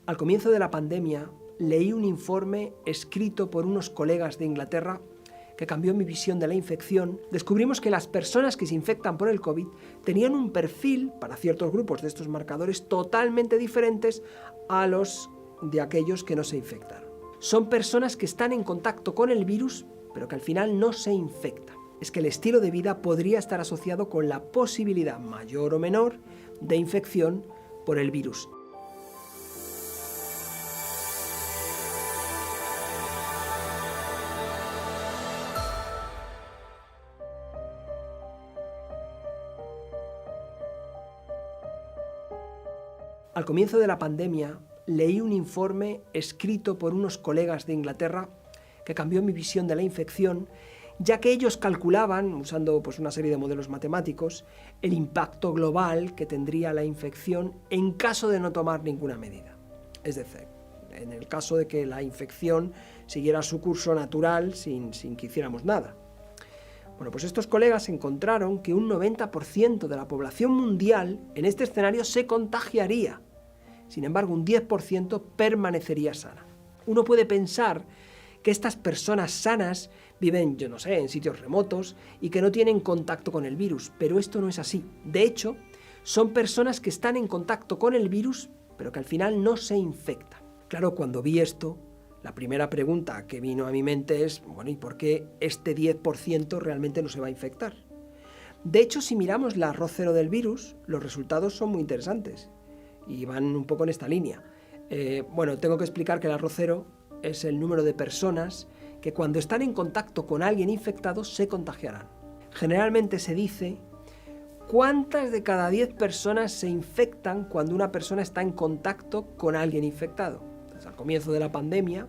Al comienzo de la pandemia, leí un informe escrito por unos colegas de Inglaterra que cambió mi visión de la infección. Descubrimos que las personas que se infectan por el COVID tenían un perfil, para ciertos grupos de estos marcadores, totalmente diferentes a los de aquellos que no se infectaron. Son personas que están en contacto con el virus, pero que al final no se infectan. Es que el estilo de vida podría estar asociado con la posibilidad mayor o menor de infección por el virus. Al comienzo de la pandemia, leí un informe escrito por unos colegas de Inglaterra que cambió mi visión de la infección, ya que ellos calculaban, usando una serie de modelos matemáticos, el impacto global que tendría la infección en caso de no tomar ninguna medida. Es decir, en el caso de que la infección siguiera su curso natural sin que hiciéramos nada. Bueno, pues estos colegas encontraron que un 90% de la población mundial en este escenario se contagiaría. Sin embargo, un 10% permanecería sana. Uno puede pensar que estas personas sanas viven, en sitios remotos y que no tienen contacto con el virus, pero esto no es así. De hecho, son personas que están en contacto con el virus, pero que al final no se infectan. Claro, cuando vi esto, la primera pregunta que vino a mi mente es, ¿y por qué este 10% realmente no se va a infectar? De hecho, si miramos el arroz cero del virus, los resultados son muy interesantes y van un poco en esta línea. Tengo que explicar que el arroz cero es el número de personas que cuando están en contacto con alguien infectado se contagiarán. Generalmente se dice cuántas de cada 10 personas se infectan cuando una persona está en contacto con alguien infectado. Entonces, al comienzo de la pandemia,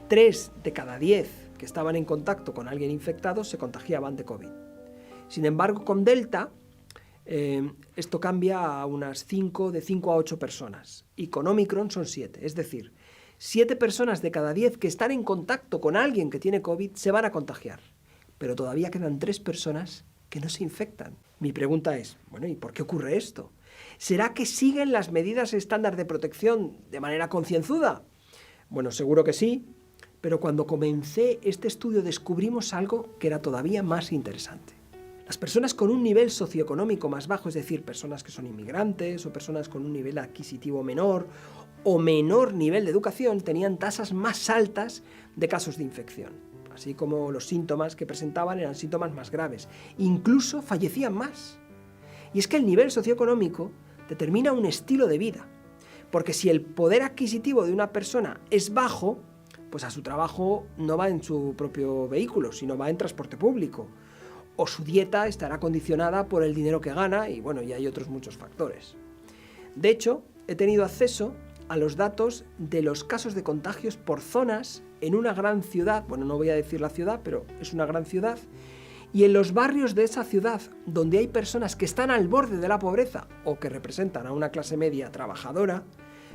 3 de cada 10 que estaban en contacto con alguien infectado se contagiaban de COVID. Sin embargo, con Delta, esto cambia a unas 5 a 8 personas. Y con Omicron son 7. Es decir, 7 personas de cada 10 que están en contacto con alguien que tiene COVID se van a contagiar. Pero todavía quedan 3 personas que no se infectan. Mi pregunta es, ¿y por qué ocurre esto? ¿Será que siguen las medidas estándar de protección de manera concienzuda? Bueno, seguro que sí, pero cuando comencé este estudio descubrimos algo que era todavía más interesante. Las personas con un nivel socioeconómico más bajo, es decir, personas que son inmigrantes o personas con un nivel adquisitivo menor o menor nivel de educación, tenían tasas más altas de casos de infección, así como los síntomas que presentaban eran síntomas más graves, incluso fallecían más. Y es que el nivel socioeconómico determina un estilo de vida, porque si el poder adquisitivo de una persona es bajo, pues a su trabajo no va en su propio vehículo, sino va en transporte público, o su dieta estará condicionada por el dinero que gana y hay otros muchos factores. De hecho, he tenido acceso a los datos de los casos de contagios por zonas en una gran ciudad, no voy a decir la ciudad, pero es una gran ciudad, y en los barrios de esa ciudad donde hay personas que están al borde de la pobreza o que representan a una clase media trabajadora,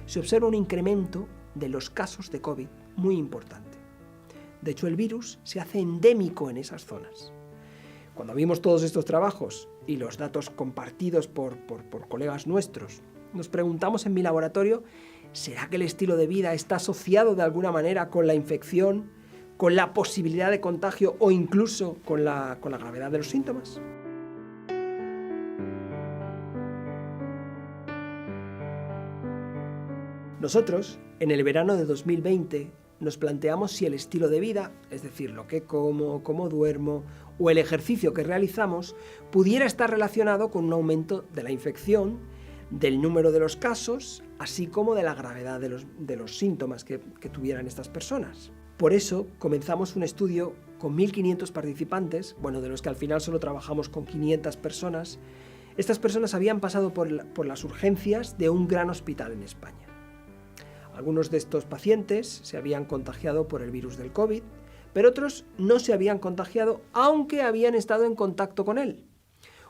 se observa un incremento de los casos de COVID muy importante. De hecho, el virus se hace endémico en esas zonas. Cuando vimos todos estos trabajos y los datos compartidos por colegas nuestros, nos preguntamos en mi laboratorio, ¿será que el estilo de vida está asociado de alguna manera con la infección, con la posibilidad de contagio o incluso con la gravedad de los síntomas? Nosotros, en el verano de 2020, nos planteamos si el estilo de vida, es decir, lo que como, cómo duermo o el ejercicio que realizamos, pudiera estar relacionado con un aumento de la infección, del número de los casos, así como de la gravedad de los síntomas que tuvieran estas personas. Por eso comenzamos un estudio con 1.500 participantes, de los que al final solo trabajamos con 500 personas. Estas personas habían pasado por las urgencias de un gran hospital en España. Algunos de estos pacientes se habían contagiado por el virus del COVID, pero otros no se habían contagiado, aunque habían estado en contacto con él.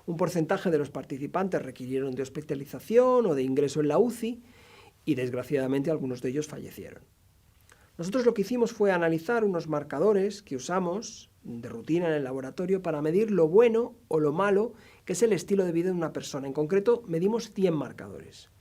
Un porcentaje de los participantes requirieron de hospitalización o de ingreso en la UCI y, desgraciadamente, algunos de ellos fallecieron. Nosotros lo que hicimos fue analizar unos marcadores que usamos de rutina en el laboratorio para medir lo bueno o lo malo que es el estilo de vida de una persona. En concreto, medimos 100 marcadores.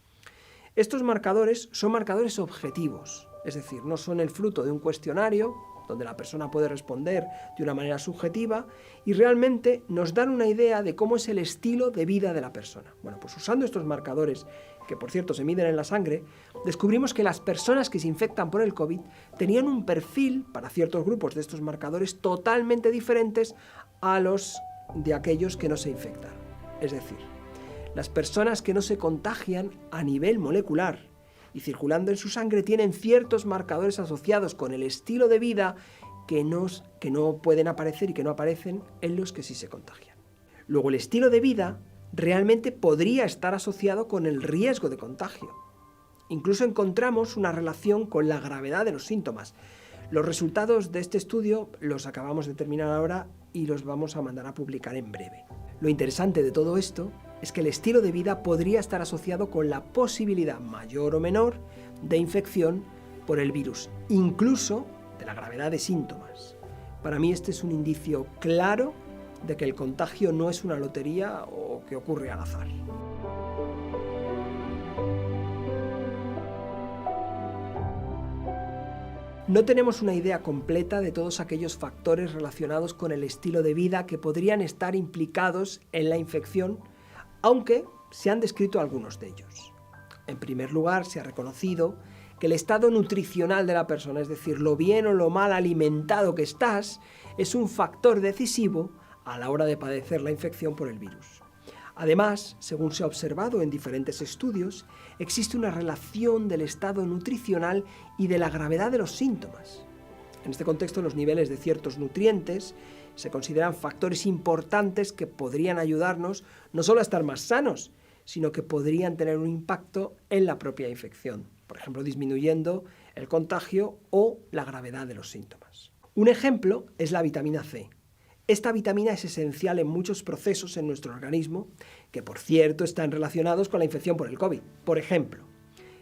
Estos marcadores son marcadores objetivos, es decir, no son el fruto de un cuestionario donde la persona puede responder de una manera subjetiva y realmente nos dan una idea de cómo es el estilo de vida de la persona. Bueno, pues usando estos marcadores, que por cierto se miden en la sangre, descubrimos que las personas que se infectan por el COVID tenían un perfil para ciertos grupos de estos marcadores totalmente diferentes a los de aquellos que no se infectan. Es decir, las personas que no se contagian a nivel molecular y circulando en su sangre tienen ciertos marcadores asociados con el estilo de vida que no pueden aparecer y que no aparecen en los que sí se contagian. Luego, el estilo de vida realmente podría estar asociado con el riesgo de contagio. Incluso encontramos una relación con la gravedad de los síntomas. Los resultados de este estudio los acabamos de terminar ahora y los vamos a mandar a publicar en breve. Lo interesante de todo esto es que el estilo de vida podría estar asociado con la posibilidad mayor o menor de infección por el virus, incluso de la gravedad de síntomas. Para mí este es un indicio claro de que el contagio no es una lotería o que ocurre al azar. No tenemos una idea completa de todos aquellos factores relacionados con el estilo de vida que podrían estar implicados en la infección, aunque se han descrito algunos de ellos. En primer lugar, se ha reconocido que el estado nutricional de la persona, es decir, lo bien o lo mal alimentado que estás, es un factor decisivo a la hora de padecer la infección por el virus. Además, según se ha observado en diferentes estudios, existe una relación del estado nutricional y de la gravedad de los síntomas. En este contexto, los niveles de ciertos nutrientes se consideran factores importantes que podrían ayudarnos no solo a estar más sanos, sino que podrían tener un impacto en la propia infección, por ejemplo, disminuyendo el contagio o la gravedad de los síntomas. Un ejemplo es la vitamina C. Esta vitamina es esencial en muchos procesos en nuestro organismo, que por cierto están relacionados con la infección por el COVID. Por ejemplo,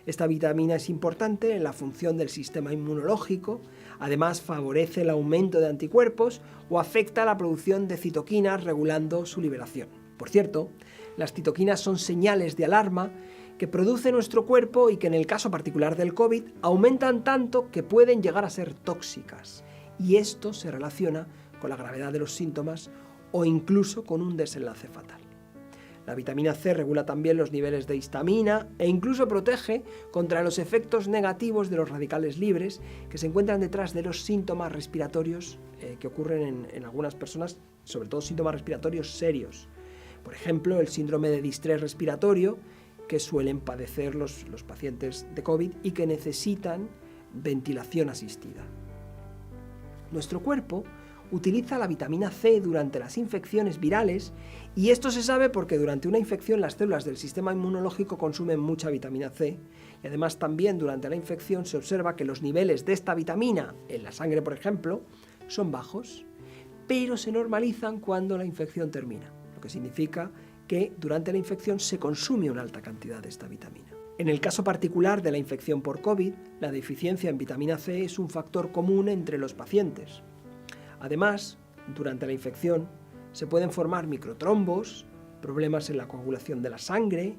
esta vitamina es importante en la función del sistema inmunológico, además favorece el aumento de anticuerpos o afecta la producción de citoquinas regulando su liberación. Por cierto, las citoquinas son señales de alarma que produce nuestro cuerpo y que en el caso particular del COVID aumentan tanto que pueden llegar a ser tóxicas. Y esto se relaciona con la gravedad de los síntomas o incluso con un desenlace fatal. La vitamina C regula también los niveles de histamina e incluso protege contra los efectos negativos de los radicales libres que se encuentran detrás de los síntomas respiratorios que ocurren en algunas personas, sobre todo síntomas respiratorios serios. Por ejemplo, el síndrome de distrés respiratorio que suelen padecer los pacientes de COVID y que necesitan ventilación asistida. Nuestro cuerpo utiliza la vitamina C durante las infecciones virales y esto se sabe porque durante una infección las células del sistema inmunológico consumen mucha vitamina C y además también durante la infección se observa que los niveles de esta vitamina en la sangre, por ejemplo, son bajos, pero se normalizan cuando la infección termina, lo que significa que durante la infección se consume una alta cantidad de esta vitamina. En el caso particular de la infección por COVID, la deficiencia en vitamina C es un factor común entre los pacientes. Además, durante la infección se pueden formar microtrombos, problemas en la coagulación de la sangre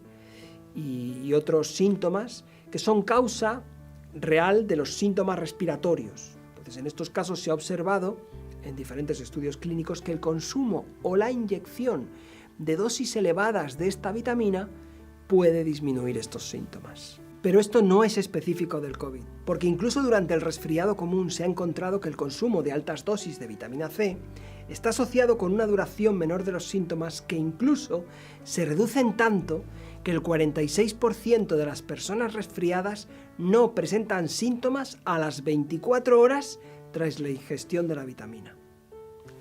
y otros síntomas que son causa real de los síntomas respiratorios. Entonces, en estos casos se ha observado en diferentes estudios clínicos que el consumo o la inyección de dosis elevadas de esta vitamina puede disminuir estos síntomas. Pero esto no es específico del COVID, porque incluso durante el resfriado común se ha encontrado que el consumo de altas dosis de vitamina C está asociado con una duración menor de los síntomas que incluso se reducen tanto que el 46% de las personas resfriadas no presentan síntomas a las 24 horas tras la ingestión de la vitamina.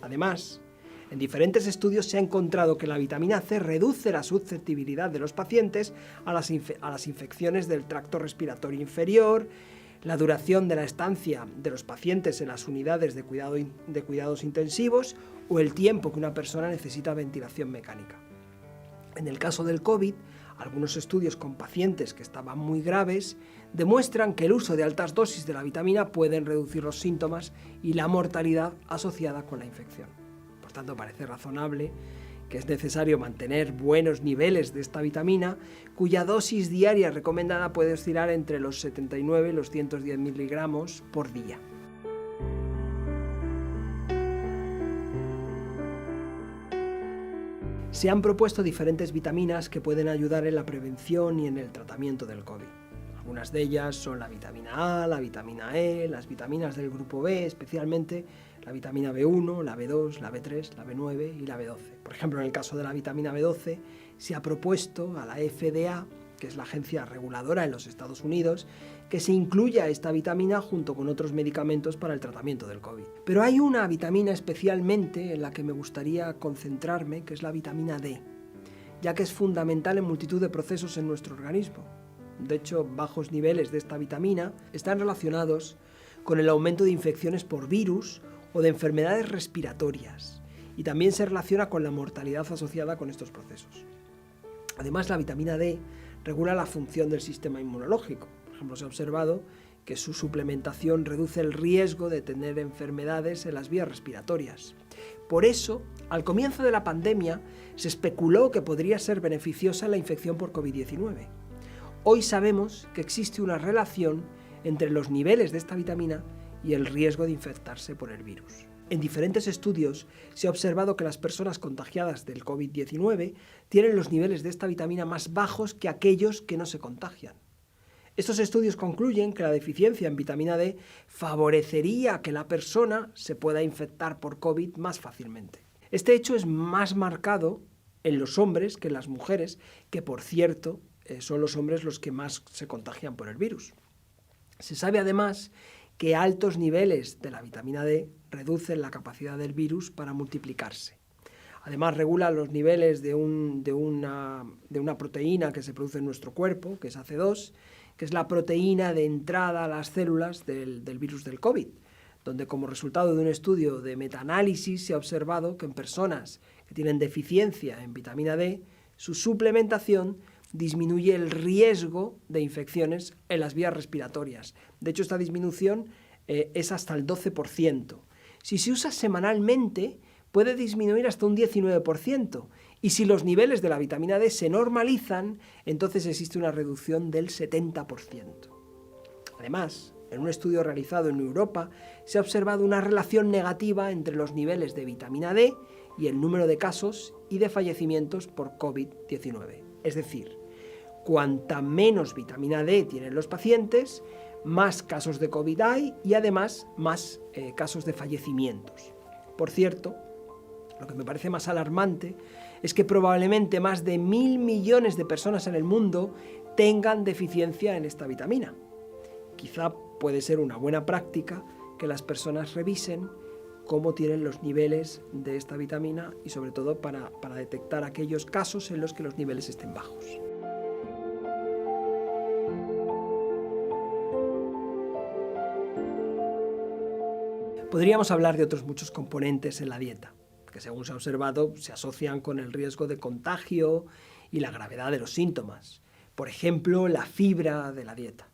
Además, en diferentes estudios se ha encontrado que la vitamina C reduce la susceptibilidad de los pacientes a las infecciones del tracto respiratorio inferior, la duración de la estancia de los pacientes en las unidades de cuidados intensivos o el tiempo que una persona necesita ventilación mecánica. En el caso del COVID, algunos estudios con pacientes que estaban muy graves demuestran que el uso de altas dosis de la vitamina pueden reducir los síntomas y la mortalidad asociada con la infección. Por tanto, parece razonable que es necesario mantener buenos niveles de esta vitamina, cuya dosis diaria recomendada puede oscilar entre los 79 y los 110 miligramos por día. Se han propuesto diferentes vitaminas que pueden ayudar en la prevención y en el tratamiento del COVID. Algunas de ellas son la vitamina A, la vitamina E, las vitaminas del grupo B, especialmente la vitamina B1, la B2, la B3, la B9 y la B12. Por ejemplo, en el caso de la vitamina B12, se ha propuesto a la FDA, que es la agencia reguladora en los Estados Unidos, que se incluya esta vitamina junto con otros medicamentos para el tratamiento del COVID. Pero hay una vitamina especialmente en la que me gustaría concentrarme, que es la vitamina D, ya que es fundamental en multitud de procesos en nuestro organismo. De hecho, bajos niveles de esta vitamina están relacionados con el aumento de infecciones por virus o de enfermedades respiratorias, y también se relaciona con la mortalidad asociada con estos procesos. Además, la vitamina D regula la función del sistema inmunológico. Por ejemplo, se ha observado que su suplementación reduce el riesgo de tener enfermedades en las vías respiratorias. Por eso, al comienzo de la pandemia, se especuló que podría ser beneficiosa la infección por COVID-19. Hoy sabemos que existe una relación entre los niveles de esta vitamina y el riesgo de infectarse por el virus. En diferentes estudios se ha observado que las personas contagiadas del COVID-19 tienen los niveles de esta vitamina más bajos que aquellos que no se contagian. Estos estudios concluyen que la deficiencia en vitamina D favorecería que la persona se pueda infectar por COVID más fácilmente. Este hecho es más marcado en los hombres que en las mujeres, que por cierto son los hombres los que más se contagian por el virus. Se sabe además que altos niveles de la vitamina D reducen la capacidad del virus para multiplicarse. Además, regula los niveles de una proteína que se produce en nuestro cuerpo, que es AC2, que es la proteína de entrada a las células del virus del COVID, donde como resultado de un estudio de metaanálisis se ha observado que en personas que tienen deficiencia en vitamina D, su suplementación disminuye el riesgo de infecciones en las vías respiratorias. De hecho, esta disminución es hasta el 12%. Si se usa semanalmente, puede disminuir hasta un 19%. Y si los niveles de la vitamina D se normalizan, entonces existe una reducción del 70%. Además, en un estudio realizado en Europa, se ha observado una relación negativa entre los niveles de vitamina D y el número de casos y de fallecimientos por COVID-19. Es decir, cuanta menos vitamina D tienen los pacientes, más casos de COVID hay y además más casos de fallecimientos. Por cierto, lo que me parece más alarmante es que probablemente más de 1.000 millones de personas en el mundo tengan deficiencia en esta vitamina. Quizá puede ser una buena práctica que las personas revisen cómo tienen los niveles de esta vitamina y sobre todo para detectar aquellos casos en los que los niveles estén bajos. Podríamos hablar de otros muchos componentes en la dieta, que según se ha observado se asocian con el riesgo de contagio y la gravedad de los síntomas. Por ejemplo, la fibra de la dieta.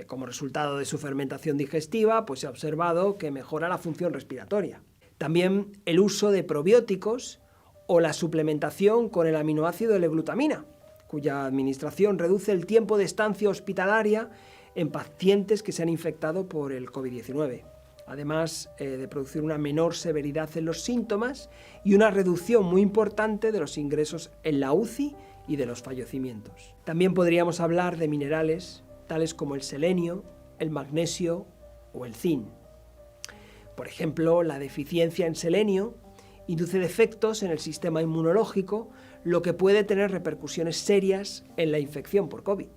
Como resultado de su fermentación digestiva, pues se ha observado que mejora la función respiratoria. También el uso de probióticos o la suplementación con el aminoácido L-glutamina, cuya administración reduce el tiempo de estancia hospitalaria en pacientes que se han infectado por el COVID-19. Además de producir una menor severidad en los síntomas y una reducción muy importante de los ingresos en la UCI y de los fallecimientos. También podríamos hablar de minerales tales como el selenio, el magnesio o el zinc. Por ejemplo, la deficiencia en selenio induce defectos en el sistema inmunológico, lo que puede tener repercusiones serias en la infección por COVID.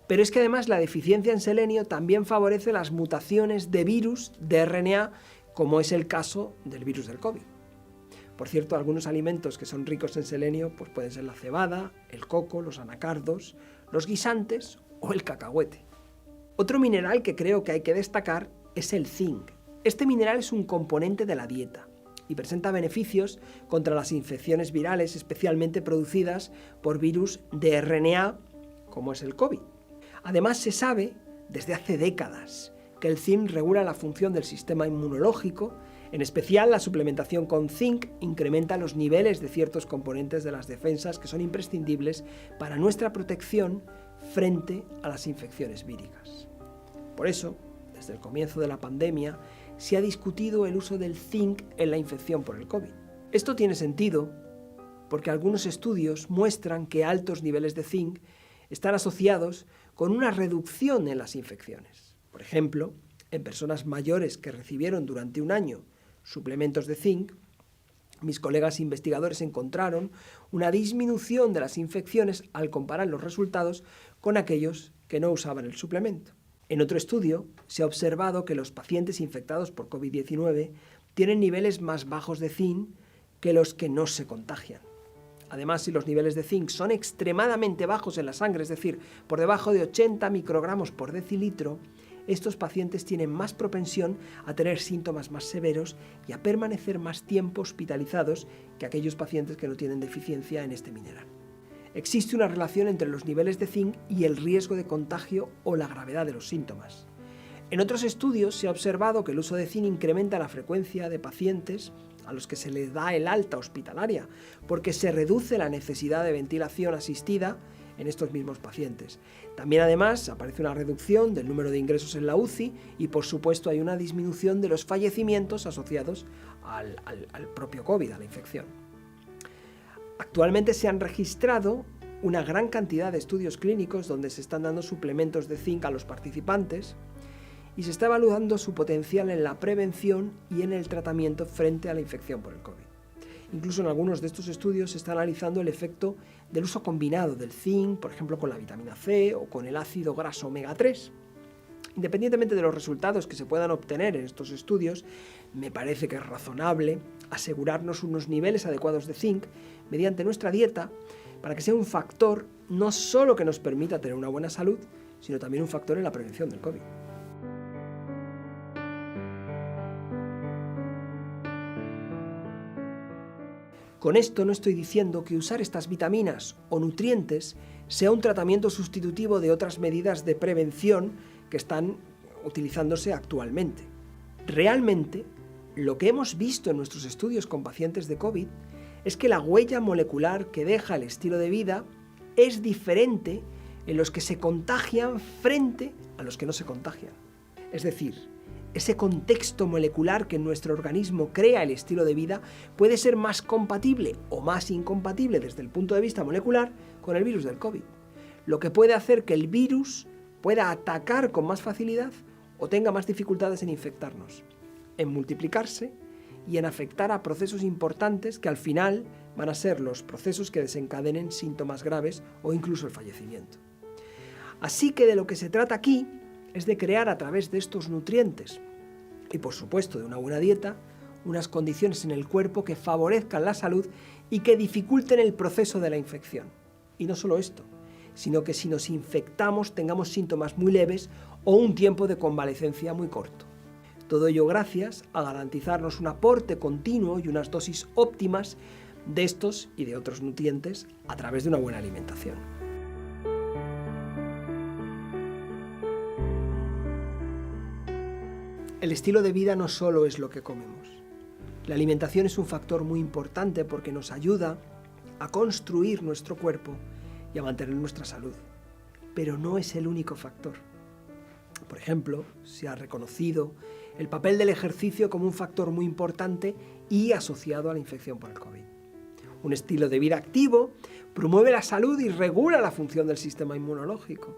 Pero es que además la deficiencia en selenio también favorece las mutaciones de virus de RNA, como es el caso del virus del COVID. Por cierto, algunos alimentos que son ricos en selenio pues pueden ser la cebada, el coco, los anacardos, los guisantes o el cacahuete. Otro mineral que creo que hay que destacar es el zinc. Este mineral es un componente de la dieta y presenta beneficios contra las infecciones virales, especialmente producidas por virus de RNA, como es el COVID. Además, se sabe desde hace décadas que el zinc regula la función del sistema inmunológico, En especial, la suplementación con zinc incrementa los niveles de ciertos componentes de las defensas que son imprescindibles para nuestra protección frente a las infecciones víricas. Por eso, desde el comienzo de la pandemia, se ha discutido el uso del zinc en la infección por el COVID. Esto tiene sentido porque algunos estudios muestran que altos niveles de zinc están asociados con una reducción en las infecciones. Por ejemplo, en personas mayores que recibieron durante un año suplementos de zinc, mis colegas investigadores encontraron una disminución de las infecciones al comparar los resultados con aquellos que no usaban el suplemento. En otro estudio se ha observado que los pacientes infectados por COVID-19 tienen niveles más bajos de zinc que los que no se contagian. Además, si los niveles de zinc son extremadamente bajos en la sangre, es decir, por debajo de 80 microgramos por decilitro, estos pacientes tienen más propensión a tener síntomas más severos y a permanecer más tiempo hospitalizados que aquellos pacientes que no tienen deficiencia en este mineral. Existe una relación entre los niveles de zinc y el riesgo de contagio o la gravedad de los síntomas. En otros estudios se ha observado que el uso de zinc incrementa la frecuencia de pacientes a los que se les da el alta hospitalaria, porque se reduce la necesidad de ventilación asistida en estos mismos pacientes. También, además, aparece una reducción del número de ingresos en la UCI y, por supuesto, hay una disminución de los fallecimientos asociados al propio COVID, a la infección. Actualmente se han registrado una gran cantidad de estudios clínicos donde se están dando suplementos de zinc a los participantes y se está evaluando su potencial en la prevención y en el tratamiento frente a la infección por el COVID. Incluso en algunos de estos estudios se está analizando el efecto del uso combinado del zinc, por ejemplo con la vitamina C o con el ácido graso omega 3. Independientemente de los resultados que se puedan obtener en estos estudios, me parece que es razonable asegurarnos unos niveles adecuados de zinc mediante nuestra dieta para que sea un factor no solo que nos permita tener una buena salud, sino también un factor en la prevención del COVID. Con esto no estoy diciendo que usar estas vitaminas o nutrientes sea un tratamiento sustitutivo de otras medidas de prevención que están utilizándose actualmente. Realmente, lo que hemos visto en nuestros estudios con pacientes de COVID es que la huella molecular que deja el estilo de vida es diferente en los que se contagian frente a los que no se contagian. Es decir, ese contexto molecular que en nuestro organismo crea el estilo de vida puede ser más compatible o más incompatible desde el punto de vista molecular con el virus del COVID, lo que puede hacer que el virus pueda atacar con más facilidad o tenga más dificultades en infectarnos, en multiplicarse y en afectar a procesos importantes que al final van a ser los procesos que desencadenen síntomas graves o incluso el fallecimiento. Así que de lo que se trata aquí es de crear a través de estos nutrientes y por supuesto de una buena dieta, unas condiciones en el cuerpo que favorezcan la salud y que dificulten el proceso de la infección. Y no solo esto, sino que si nos infectamos tengamos síntomas muy leves o un tiempo de convalecencia muy corto. Todo ello gracias a garantizarnos un aporte continuo y unas dosis óptimas de estos y de otros nutrientes a través de una buena alimentación. El estilo de vida no solo es lo que comemos. La alimentación es un factor muy importante porque nos ayuda a construir nuestro cuerpo y a mantener nuestra salud. Pero no es el único factor. Por ejemplo, se ha reconocido el papel del ejercicio como un factor muy importante y asociado a la infección por el COVID. Un estilo de vida activo promueve la salud y regula la función del sistema inmunológico.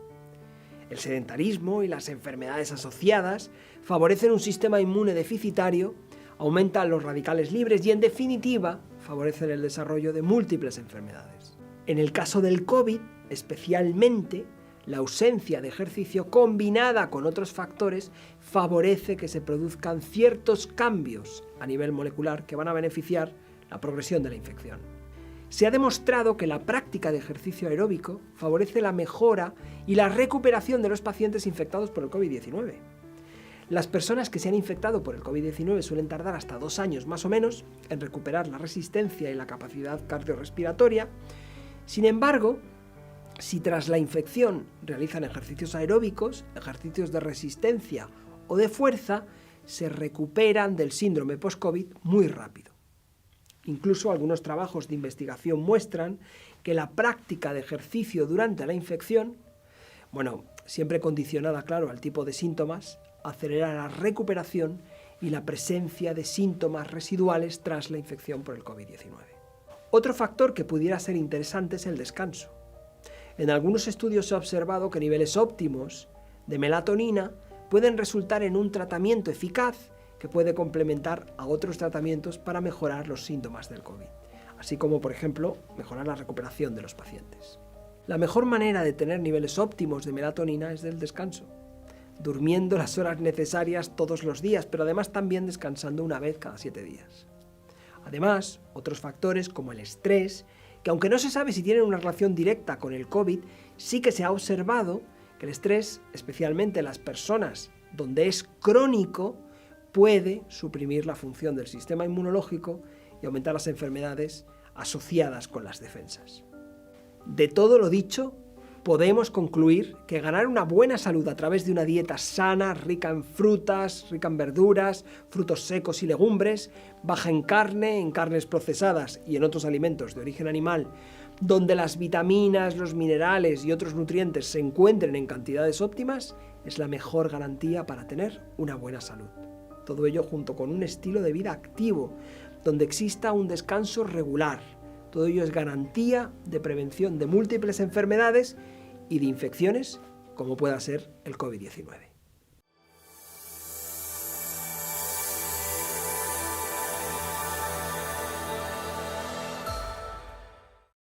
El sedentarismo y las enfermedades asociadas favorecen un sistema inmune deficitario, aumentan los radicales libres y, en definitiva, favorecen el desarrollo de múltiples enfermedades. En el caso del COVID, especialmente, la ausencia de ejercicio combinada con otros factores favorece que se produzcan ciertos cambios a nivel molecular que van a beneficiar la progresión de la infección. Se ha demostrado que la práctica de ejercicio aeróbico favorece la mejora y la recuperación de los pacientes infectados por el COVID-19. Las personas que se han infectado por el COVID-19 suelen tardar hasta 2 años más o menos en recuperar la resistencia y la capacidad cardiorrespiratoria. Sin embargo, si tras la infección realizan ejercicios aeróbicos, ejercicios de resistencia o de fuerza, se recuperan del síndrome post-COVID muy rápido. Incluso algunos trabajos de investigación muestran que la práctica de ejercicio durante la infección, siempre condicionada, claro, al tipo de síntomas, acelera la recuperación y la presencia de síntomas residuales tras la infección por el COVID-19. Otro factor que pudiera ser interesante es el descanso. En algunos estudios se ha observado que niveles óptimos de melatonina pueden resultar en un tratamiento eficaz que puede complementar a otros tratamientos para mejorar los síntomas del COVID, así como, por ejemplo, mejorar la recuperación de los pacientes. La mejor manera de tener niveles óptimos de melatonina es del descanso, durmiendo las horas necesarias todos los días, pero además también descansando una vez cada 7 días. Además, otros factores como el estrés, que aunque no se sabe si tienen una relación directa con el COVID, sí que se ha observado que el estrés, especialmente en las personas donde es crónico, puede suprimir la función del sistema inmunológico y aumentar las enfermedades asociadas con las defensas. De todo lo dicho, podemos concluir que ganar una buena salud a través de una dieta sana, rica en frutas, rica en verduras, frutos secos y legumbres, baja en carnes procesadas y en otros alimentos de origen animal, donde las vitaminas, los minerales y otros nutrientes se encuentren en cantidades óptimas, es la mejor garantía para tener una buena salud. Todo ello junto con un estilo de vida activo, donde exista un descanso regular. Todo ello es garantía de prevención de múltiples enfermedades y de infecciones, como pueda ser el COVID-19.